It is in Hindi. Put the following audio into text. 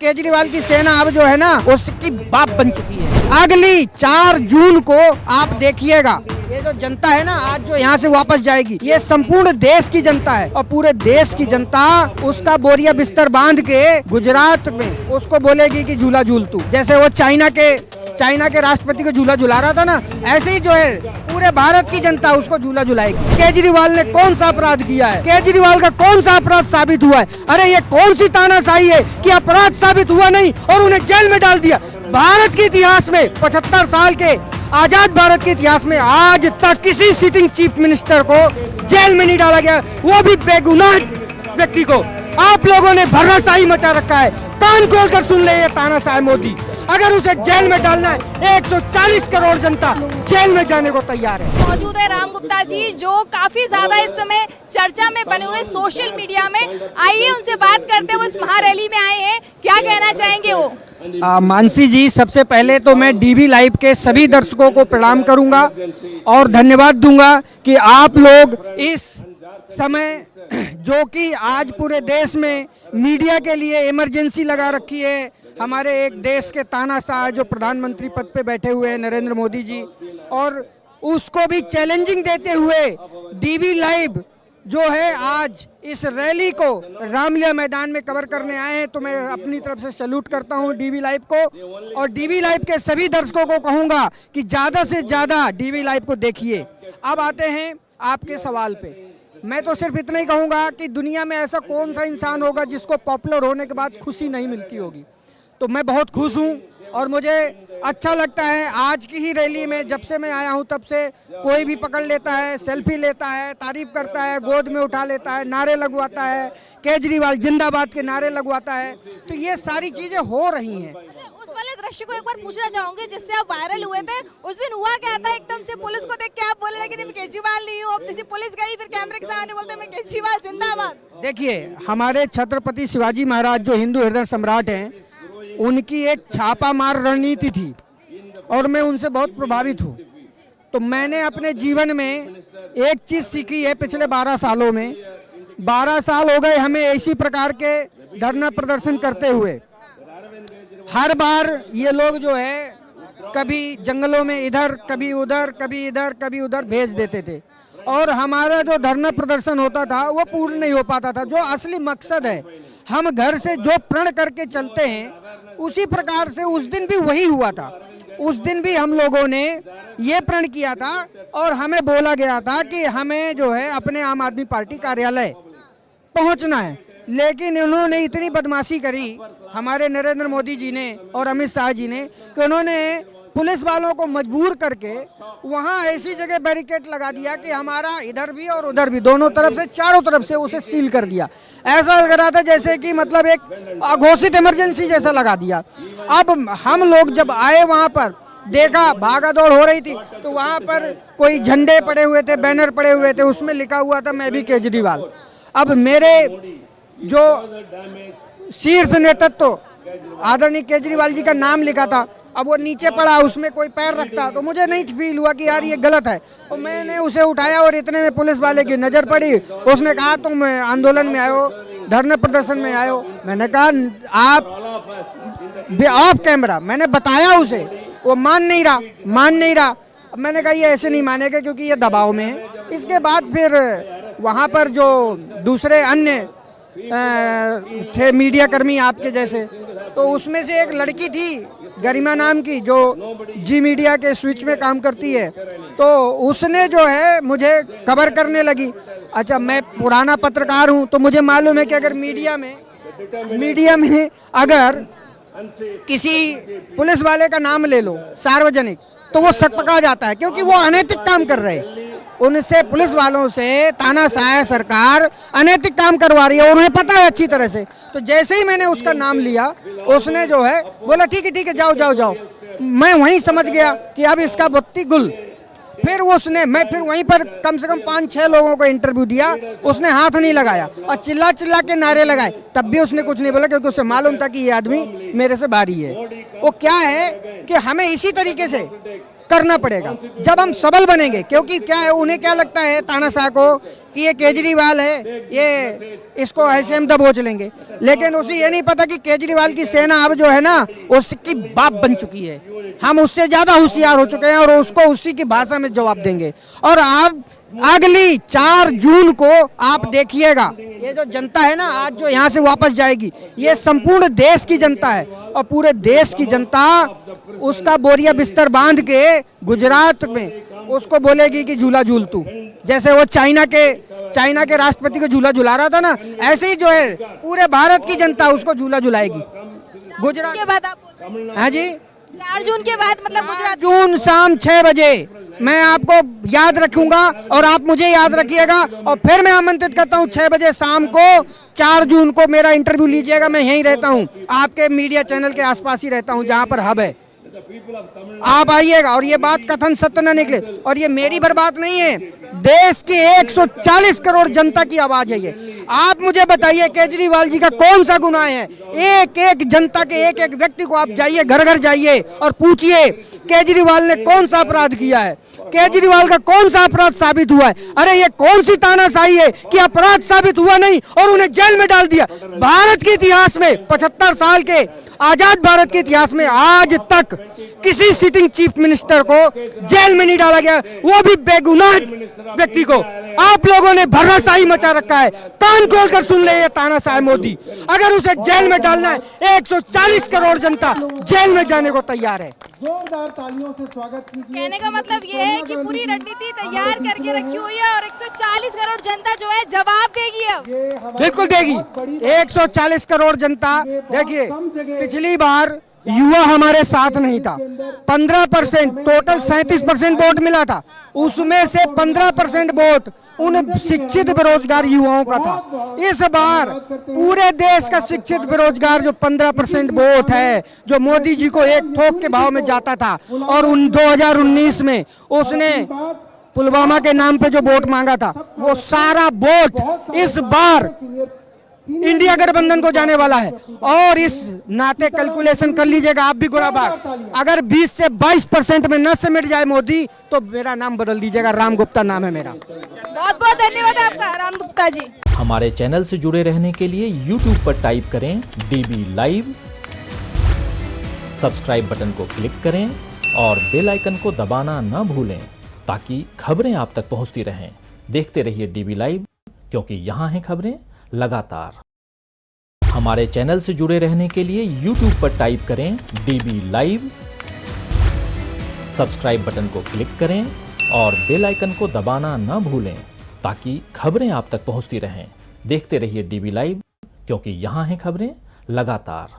केजरीवाल की सेना अब जो है ना उसकी बाप बन चुकी है। अगली 4 जून को आप देखिएगा, ये जो जनता है ना आज जो यहाँ से वापस जाएगी, ये संपूर्ण देश की जनता है और पूरे देश की जनता उसका बोरिया बिस्तर बांध के गुजरात में उसको बोलेगी कि झूला झूल तू। जैसे वो चाइना के राष्ट्रपति को झूला झुला रहा था ना, ऐसे ही जो है पूरे भारत की जनता उसको झूला झुलाएगी। केजरीवाल ने कौन सा अपराध किया है? केजरीवाल का कौन सा अपराध साबित हुआ है? अरे ये कौन सी तानाशाही है कि अपराध साबित हुआ नहीं और उन्हें जेल में डाल दिया। भारत के इतिहास में 75 साल के आजाद भारत के इतिहास में आज तक किसी सिटिंग चीफ मिनिस्टर को जेल में नहीं डाला गया, वो भी बेगुनाह व्यक्ति को। आप लोगों ने भर्राशाही मचा रखा है। कान खोल कर सुन ले ये तानाशाह मोदी, अगर उसे जेल में डालना है 140 करोड़ जनता जेल में जाने को तैयार है। मौजूद है राम गुप्ता जी जो काफी ज्यादा इस समय चर्चा में बने हुए सोशल मीडिया में। आइए उनसे बात करते हैं, वो इस महारैली में आए हैं, क्या कहना चाहेंगे वो? मानसी जी, सबसे पहले तो मैं डीवी लाइव के सभी दर्शकों को प्रणाम करूंगा और धन्यवाद दूंगा कि आप लोग इस समय जो कि आज पूरे देश में मीडिया के लिए इमरजेंसी लगा रखी है, हमारे एक देश के तानाशाह जो प्रधानमंत्री पद पे बैठे हुए हैं नरेंद्र मोदी जी, और उसको भी चैलेंजिंग देते हुए डीवी लाइव जो है आज इस रैली को रामलीला मैदान में कवर करने आए हैं। तो मैं अपनी तरफ से सैल्यूट करता हूं डीवी लाइव को और डीवी लाइव के सभी दर्शकों को कहूंगा कि ज़्यादा से ज़्यादा डीवी लाइव को देखिए। अब आते हैं आपके सवाल पे। मैं तो सिर्फ इतना ही कहूँगा कि दुनिया में ऐसा कौन सा इंसान होगा जिसको पॉपुलर होने के बाद खुशी नहीं मिलती होगी। तो मैं बहुत खुश हूँ और मुझे अच्छा लगता है। आज की ही रैली में जब से मैं आया हूँ तब से कोई भी पकड़ लेता है, सेल्फी लेता है, तारीफ करता है, गोद में उठा लेता है, नारे लगवाता है, केजरीवाल जिंदाबाद के नारे लगवाता है। तो ये सारी चीज़ें हो रही हैं। उस वाले दृश्य को एक बार पूछना चाहूंगी जिससे आप वायरल हुए थे। उस दिन हुआ क्या था, एकदम से पुलिस को देख के आप बोले लेकिन मैं केजरीवाल नहीं हूँ, अब जैसे पुलिस गई फिर कैमरे के सामने बोलते मैं केजरीवाल जिंदाबाद। देखिए, हमारे छत्रपति शिवाजी महाराज जो हिंदू हृदय सम्राट हैं, उनकी एक छापामार रणनीति थी और मैं उनसे बहुत प्रभावित हूँ। तो मैंने अपने जीवन में एक चीज़ सीखी है पिछले 12 सालों में। 12 साल हो गए हमें इसी प्रकार के धरना प्रदर्शन करते हुए। हर बार ये लोग जो है कभी जंगलों में इधर कभी उधर कभी इधर कभी उधर भेज देते थे और हमारा जो धरना प्रदर्शन होता था वो पूर्ण नहीं हो पाता था। जो असली मकसद है, हम घर से जो प्रण करके चलते हैं उसी प्रकार से उस दिन भी वही हुआ था। उस दिन भी हम लोगों ने ये प्रण किया था और हमें बोला गया था कि हमें जो है अपने आम आदमी पार्टी कार्यालय पहुंचना है। लेकिन उन्होंने इतनी बदमाशी करी हमारे नरेंद्र मोदी जी ने और अमित शाह जी ने कि उन्होंने पुलिस वालों को मजबूर करके वहाँ ऐसी जगह बैरिकेड लगा दिया कि हमारा इधर भी और उधर भी दोनों तरफ से चारों तरफ से उसे सील कर दिया। ऐसा लग रहा था जैसे कि मतलब एक अघोषित इमरजेंसी जैसा लगा दिया। अब हम लोग जब आए वहाँ पर देखा भागा दौड़ हो रही थी तो वहाँ पर कोई झंडे पड़े हुए थे, बैनर पड़े हुए थे, उसमें लिखा हुआ था मैं भी केजरीवाल। अब मेरे जो शीर्ष नेतृत्व आदरणीय केजरीवाल जी का नाम लिखा था, अब वो नीचे पड़ा, उसमें कोई पैर रखता तो मुझे नहीं फील हुआ कि यार ये गलत है। तो मैंने उसे उठाया और इतने में पुलिस वाले की नज़र पड़ी। उसने कहा तुम आंदोलन में आयो, धरना प्रदर्शन में आयो। मैंने कहा आप ऑफ कैमरा, मैंने बताया उसे, वो मान नहीं रहा। अब मैंने कहा ये ऐसे नहीं मानेगा क्योंकि ये दबाव में है। इसके बाद फिर वहाँ पर जो दूसरे अन्य थे मीडिया कर्मी आपके जैसे, तो उसमें से एक लड़की थी गरिमा नाम की जो जी मीडिया के स्विच में काम करती है, तो उसने जो है मुझे कवर करने लगी। अच्छा, मैं पुराना पत्रकार हूँ तो मुझे मालूम है कि अगर मीडिया में अगर किसी पुलिस वाले का नाम ले लो सार्वजनिक तो वो सक पका जाता है क्योंकि वो अनैतिक काम कर रहे हैं। उनसे पुलिस वालों से तानाशाह सरकार अनैतिक काम करवा रही है और उन्हें पता है अच्छी तरह से। तो जैसे ही मैंने उसका नाम लिया उसने जो है बोला ठीक है जाओ। मैं वहीं समझ गया कि अब इसका बुत्ती गुल। फिर मैं फिर वहीं पर कम से कम 5-6 लोगों को इंटरव्यू दिया, उसने हाथ नहीं लगाया और चिल्ला के नारे लगाए, तब भी उसने कुछ नहीं बोला क्योंकि उसे मालूम था कि ये आदमी मेरे से भारी है। वो क्या है कि हमें इसी तरीके से करना पड़ेगा जब हम सबल बनेंगे। क्योंकि क्या है, उन्हें क्या लगता है तानाशाह को कि ये केजरीवाल है, ये इसको ऐसे हम दबोच लेंगे, लेकिन उसे ये नहीं पता कि केजरीवाल की सेना अब जो है ना उसकी बाप बन चुकी है। हम उससे ज्यादा होशियार हो चुके हैं और उसको उसी की भाषा में जवाब देंगे। और आप अगली 4 जून को आप देखिएगा, ये जो जनता है ना आज जो यहाँ से वापस जाएगी, ये संपूर्ण देश की जनता है और पूरे देश की जनता उसका बोरिया बिस्तर बांध के गुजरात में उसको बोलेगी कि झूला झूल तू, जैसे वो चाइना के राष्ट्रपति को झूला झुला रहा था ना, ऐसे ही जो है पूरे भारत की जनता उसको झूला झुलाएगी। गुजरात के बाद आप बोल रहे हैं हाँ जी 4 जून के बाद मतलब 4 गुजरात जून शाम 6 बजे मैं आपको याद रखूंगा और आप मुझे याद रखिएगा। और फिर मैं आमंत्रित करता हूं 6 बजे शाम को 4 जून को मेरा इंटरव्यू लीजिएगा। मैं यहीं रहता हूं, आपके मीडिया चैनल के आसपास ही रहता हूं जहां पर हब है, आप आइएगा। और ये बात कथन सत्य न निकले, और ये मेरी बर्बाद नहीं है, देश की 140 करोड़ जनता की आवाज है ये। आप मुझे बताइए केजरीवाल जी का कौन सा गुनाह है? एक एक जनता के एक एक व्यक्ति को आप जाइए, घर घर जाइए और पूछिए केजरीवाल ने कौन सा अपराध किया है, केजरीवाल का कौन सा अपराध साबित हुआ है। अरे ये कौन सी तानाशाही है कि अपराध साबित हुआ नहीं और उन्हें जेल में डाल दिया। भारत के इतिहास में 75 साल के आजाद भारत के इतिहास में आज तक किसी सिटिंग चीफ मिनिस्टर को जेल में नहीं डाला गया, वो भी बेगुनाह व्यक्ति को। आप लोगों ने भर्राशाही मचा रखा है। कान खोल कर सुन ले ये तानाशाह मोदी, अगर उसे जेल में डालना है 140 करोड़ जनता जेल में जाने को तैयार है। जोरदार तालियों से स्वागत कीजिए। कहने का मतलब ये है कि पूरी रणनीति तैयार करके रखी हुई है और 140 करोड़ जनता जो है जवाब देगी अब। बिल्कुल देगी। 140 करोड़ जनता, देखिए पिछली बार युवा हमारे साथ नहीं था, 15% टोटल 37% वोट मिला था, उसमें से 15% वोट उन शिक्षित बेरोजगार युवाओं का था। इस बार पूरे देश का शिक्षित बेरोजगार जो 15% वोट है, जो मोदी जी को एक थोक के भाव में जाता था और उन 2019 में उसने पुलवामा के नाम पे जो वोट मांगा था, वो सारा वोट इस बार इंडिया गठबंधन को जाने वाला है। और इस नाते कैलकुलेशन कर लीजिएगा आप भी गोराबाग, अगर 20 से 22% में न सिमट जाए मोदी तो मेरा नाम बदल दीजिएगा, राम गुप्ता नाम है मेरा। बहुत बहुत धन्यवाद आपका राम गुप्ता जी। हमारे चैनल से जुड़े रहने के लिए YouTube पर टाइप करें DB लाइव, सब्सक्राइब बटन को क्लिक करें और बेल आइकन को दबाना न भूलें ताकि खबरें आप तक पहुंचती रहें। देखते रहिए DB लाइव, क्योंकि यहाँ हैं खबरें लगातार। हमारे चैनल से जुड़े रहने के लिए YouTube पर टाइप करें DB लाइव, सब्सक्राइब बटन को क्लिक करें और बेल आइकन को दबाना न भूलें ताकि खबरें आप तक पहुंचती रहें। देखते रहिए DB लाइव, क्योंकि यहाँ हैं खबरें लगातार।